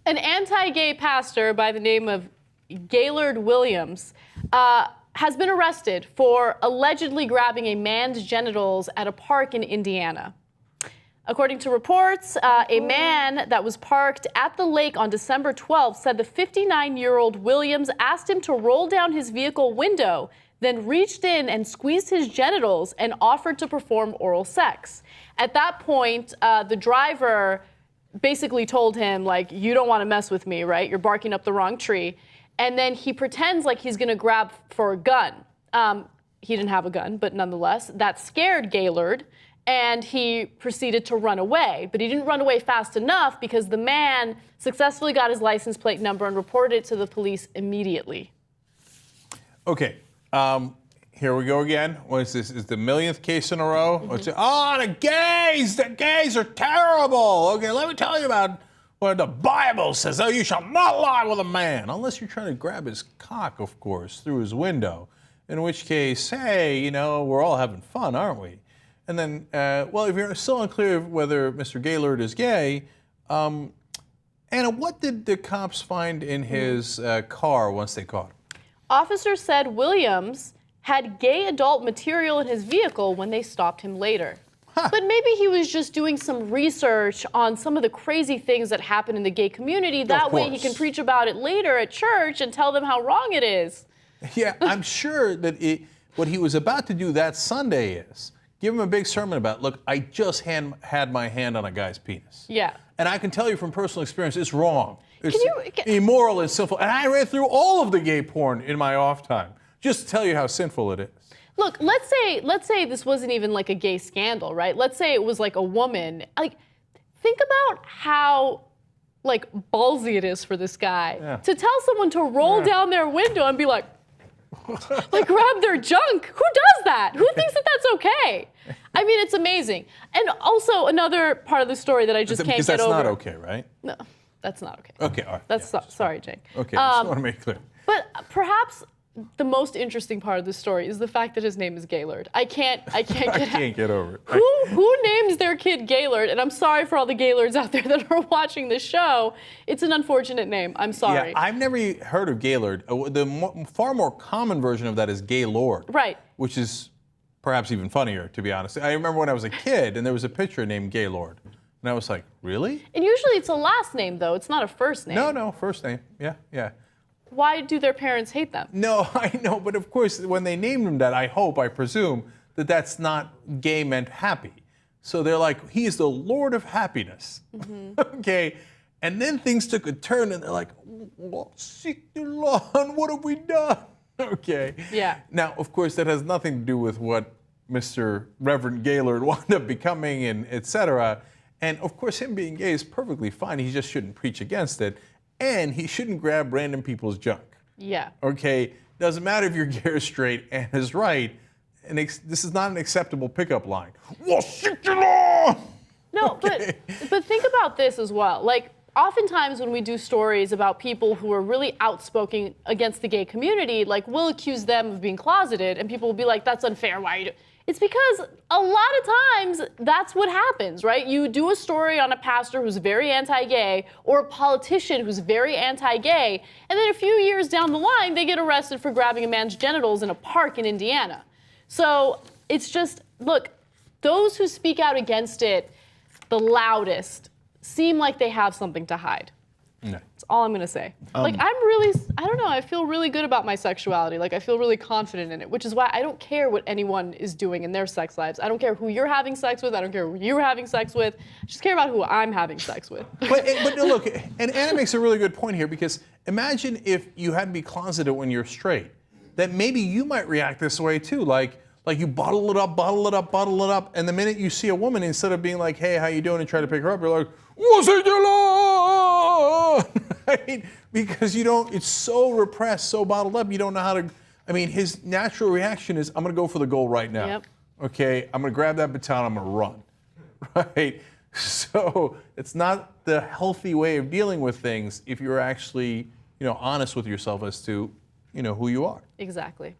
An anti-gay pastor by the name of Gaylard Williams has been arrested for allegedly grabbing a man's genitals at a park in Indiana. According to reports, a man that was parked at the lake on December 12th said the 59-year-old Williams asked him to roll down his vehicle window, then reached in and squeezed his genitals and offered to perform oral sex. At that point, the driver basically told him, like, you don't want to mess with me, right? You're barking up the wrong tree. And then he pretends like he's going to grab for a gun. He didn't have a gun, but nonetheless, that scared Gaylard, and he proceeded to run away. But he didn't run away fast enough because the man successfully got his license plate number and reported it to the police immediately. Okay. Here we go again. What is this? Is the millionth case in a row? Oh, the gays are terrible. Okay, let me tell you about what the Bible says. Oh, you shall not lie with a man. Unless you're trying to grab his cock, of course, through his window. In which case, hey, you know, we're all having fun, aren't we? And then, well, if you're still unclear whether Mr. Gaylard is gay, Anna, what did the cops find in his car once they caught him? Officers said Williams had gay adult material in his vehicle when they stopped him later. Huh. But maybe he was just doing some research on some of the crazy things that happen in the gay community. That way he can preach about it later at church and tell them how wrong it is. Yeah, I'm sure that what he was about to do that Sunday is give him a big sermon about, look, I just had my hand on a guy's penis. Yeah. And I can tell you from personal experience, it's wrong. It's immoral and sinful. And I read through all of the gay porn in my off time, just to tell you how sinful it is. Look, let's say this wasn't even like a gay scandal, right? Let's say it was like a woman. Like, think about how, like, ballsy it is for this guy to tell someone to roll down their window and be like grab their junk. Who does that? Who thinks that that's okay? I mean, it's amazing. And also another part of the story that I just can't get over. Because that's not okay, right? No, that's not okay. Okay, all right. That's sorry, Jake. Okay, I just want to make it clear. But perhaps the most interesting part of the story is the fact that his name is Gaylard. I can't get over it. Who names their kid Gaylard? And I'm sorry for all the Gaylards out there that are watching this show. It's an unfortunate name. I'm sorry. Yeah, I've never heard of Gaylard. The far more common version of that is Gaylord. Right. Which is perhaps even funnier, to be honest. I remember when I was a kid and there was a picture named Gaylord. And I was like, really? And usually it's a last name, though. It's not a first name. No, first name. Yeah. Why do their parents hate them? No, I know, but of course, when they named him that, I presume, that that's not gay meant happy. So they're like, he is the Lord of happiness. Okay, and then things took a turn and they're like, what have we done? Okay. Yeah. Now, of course, that has nothing to do with what Mr. Reverend Gaylard wound up becoming and et cetera. And of course, him being gay is perfectly fine. He just shouldn't preach against it. And he shouldn't grab random people's junk. Yeah. Okay? Doesn't matter if you're gay or straight. And is right. And this is not an acceptable pickup line. No, okay. but think about this as well. Like, oftentimes when we do stories about people who are really outspoken against the gay community, like, we'll accuse them of being closeted, and people will be like, that's unfair. Why are you doing? It's because a lot of times that's what happens, right? You do a story on a pastor who's very anti-gay or a politician who's very anti-gay, and then a few years down the line, they get arrested for grabbing a man's genitals in a park in Indiana. So it's just, look, those who speak out against it the loudest seem like they have something to hide. No. That's all I'm gonna say. Like, I don't know, I feel really good about my sexuality. Like, I feel really confident in it, which is why I don't care what anyone is doing in their sex lives. I don't care who you're having sex with. I don't care who you're having sex with. I just care about who I'm having sex with. But look, and Anna makes a really good point here, because imagine if you had to be closeted when you're straight, that maybe you might react this way too. Like you bottle it up, and the minute you see a woman, instead of being like, hey, how you doing, and try to pick her up, you're like, what's it you want? Right? Because it's so repressed, so bottled up, you don't know how to, his natural reaction is, I'm gonna go for the goal right now. Yep. Okay, I'm gonna grab that baton, I'm gonna run, right? So it's not the healthy way of dealing with things if you're actually, honest with yourself as to, who you are. Exactly.